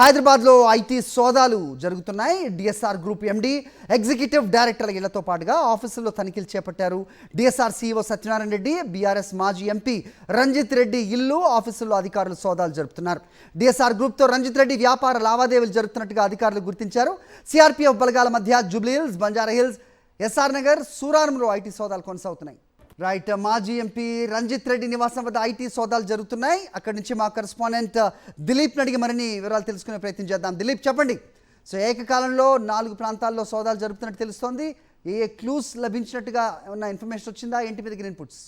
హైదరాబాద్లో ఐటీ సోదాలు జరుగుతున్నాయి. డిఎస్ఆర్ గ్రూప్ ఎండి, ఎగ్జిక్యూటివ్ డైరెక్టర్ల ఇళ్లతో పాటుగా ఆఫీసుల్లో తనిఖీలు చేపట్టారు. DSR CEO Satyanarayana Reddy, BRS మాజీ ఎంపీ రంజిత్ రెడ్డి ఇల్లు, ఆఫీసుల్లో అధికారులు సోదాలు జరుపుతున్నారు. డిఎస్ఆర్ గ్రూప్తో రంజిత్ రెడ్డి వ్యాపార లావాదేవీలు జరుపుతున్నట్టుగా అధికారులు గుర్తించారు. సిఆర్పీఎఫ్ బలగాల మధ్య జూబ్లీ హిల్స్, బంజారా హిల్స్, ఎస్ఆర్ నగర్, సూరారంలో ఐటీ సోదాలు కొనసాగుతున్నాయి. రైట్, మాజీ ఎంపీ రంజిత్ రెడ్డి నివాసం వద్ద ఐటీ సోదాలు జరుగుతున్నాయి. అక్కడి నుంచి మా కరెస్పాండెంట్ దిలీప్ అడిగి మరిన్ని వివరాలు తెలుసుకునే ప్రయత్నం చేద్దాం. దిలీప్, చెప్పండి. సో ఏకకాలంలో 4 ప్రాంతాల్లో సోదాలు జరుపుతున్నట్టు తెలుస్తోంది. ఏ క్లూస్ లభించినట్టుగా ఏమన్నా ఇన్ఫర్మేషన్ వచ్చిందా? ఏంటి మీ దగ్గర ఇన్పుట్స్?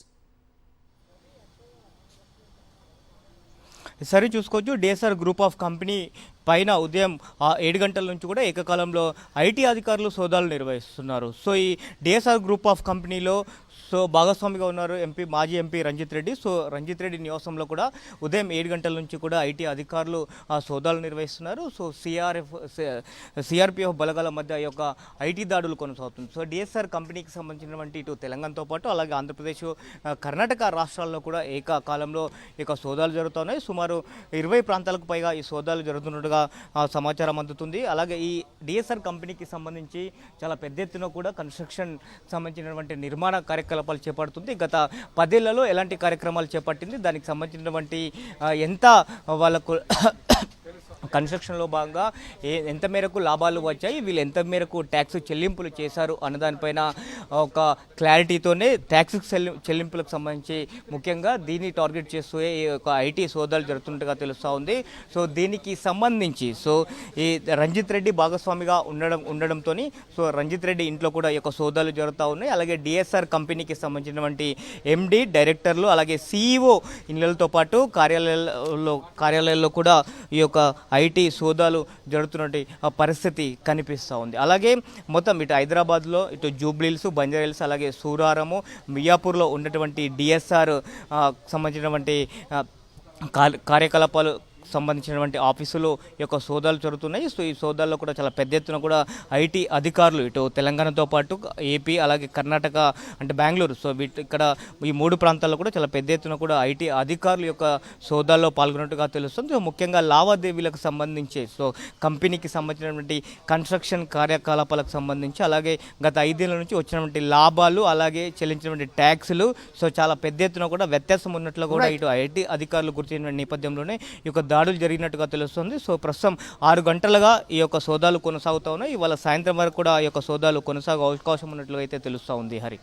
సరే, చూసుకోవచ్చు. డిఎస్ఆర్ గ్రూప్ ఆఫ్ కంపెనీ పైన ఉదయం 7 గంటల నుంచి కూడా ఏకకాలంలో ఐటీ అధికారులు సోదాలు నిర్వహిస్తున్నారు. సో ఈ డిఎస్ఆర్ గ్రూప్ ఆఫ్ కంపెనీలో భాగస్వామిగా ఉన్నారు మాజీ ఎంపీ రంజిత్ రెడ్డి. సో రంజిత్ రెడ్డి నివాసంలో కూడా ఉదయం 7 గంటల నుంచి కూడా ఐటీ అధికారులు సోదాలు నిర్వహిస్తున్నారు. సో సిఆర్పిఎఫ్ బలగాల మధ్య ఈ యొక్క ఐటీ దాడులు కొనసాగుతుంది. సో డిఎస్ఆర్ కంపెనీకి సంబంధించినటువంటి ఇటు తెలంగాణతో పాటు అలాగే ఆంధ్రప్రదేశ్, కర్ణాటక రాష్ట్రాల్లో కూడా ఏకకాలంలో ఈ యొక్క సోదాలు జరుగుతున్నాయి. సుమారు 20 ప్రాంతాలకు పైగా ఈ సోదాలు జరుగుతున్నట్టుగా సమాచారం అందుతుంది. అలాగే ఈ డిఎస్ఆర్ కంపెనీకి సంబంధించి చాలా పెద్ద ఎత్తున కూడా కన్స్ట్రక్షన్ సంబంధించినటువంటి నిర్మాణ కార్యకలాపాలు చేపడుతుంది. గత 10 ఏళ్లలో ఎలాంటి కార్యక్రమాలు చేపట్టింది, దానికి సంబంధించినటువంటి ఎంత వాళ్ళకు కన్స్ట్రక్షన్లో భాగంగా ఎంత మేరకు లాభాలు వచ్చాయి, వీళ్ళు ఎంత మేరకు ట్యాక్స్ చెల్లింపులు చేశారు అన్నదానిపైన ఒక క్లారిటీతోనే ట్యాక్స్ చెల్లింపులకు సంబంధించి ముఖ్యంగా దీన్ని టార్గెట్ చేస్తూ ఈ యొక్క ఐటీ సోదాలు జరుగుతున్నట్టుగా తెలుస్తూ ఉంది. సో దీనికి సంబంధించి ఈ రంజిత్ రెడ్డి భాగస్వామిగా ఉండడంతో సో రంజిత్ రెడ్డి ఇంట్లో కూడా ఈ యొక్క సోదాలు జరుగుతూ ఉన్నాయి. అలాగే డిఎస్ఆర్ కంపెనీకి సంబంధించినటువంటి ఎండి, డైరెక్టర్లు అలాగే సిఇఓ ఇళ్లతో పాటు కార్యాలయాల్లో కూడా ఈ యొక్క ఐటీ సోదాలు జరుగుతున్నటువంటి పరిస్థితి కనిపిస్తూ ఉంది. అలాగే మొత్తం ఇటు హైదరాబాద్లో ఇటు జూబ్లీ హిల్స్, బంజారా హిల్స్ అలాగే సూరారము, మియాపూర్లో ఉన్నటువంటి డిఎస్ఆర్ సంబంధించినటువంటి కార్యకలాపాలు సంబంధించినటువంటి ఆఫీసులు యొక్క సోదాలు జరుగుతున్నాయి. సో ఈ సోదాల్లో కూడా చాలా పెద్ద ఎత్తున కూడా ఐటీ అధికారులు ఇటు తెలంగాణతో పాటు ఏపీ అలాగే కర్ణాటక అంటే బెంగళూరు, సో ఇక్కడ ఈ 3 ప్రాంతాల్లో కూడా చాలా పెద్ద ఎత్తున కూడా ఐటీ అధికారుల యొక్క సోదాల్లో పాల్గొన్నట్టుగా తెలుస్తుంది. ముఖ్యంగా లావాదేవీలకు సంబంధించి కంపెనీకి సంబంధించినటువంటి కన్స్ట్రక్షన్ కార్యకలాపాలకు సంబంధించి అలాగే గత 5 ఏళ్ల నుంచి వచ్చినటువంటి లాభాలు అలాగే చెల్లించినటువంటి ట్యాక్సులు చాలా పెద్ద ఎత్తున కూడా వ్యత్యాసం ఉన్నట్లు కూడా ఇటు ఐటీ అధికారులు గుర్తించిన నేపథ్యంలోనే ఈ యొక్క దాడులు జరిగినట్టుగా తెలుస్తుంది. సో ప్రస్తుతం 6 గంటలుగా ఈ యొక్క సోదాలు కొనసాగుతూ ఉన్నాయి. ఇవాళ సాయంత్రం వరకు కూడా ఈ యొక్క సోదాలు కొనసాగే అవకాశం ఉన్నట్లుగా అయితే తెలుస్తూ ఉంది. హరి.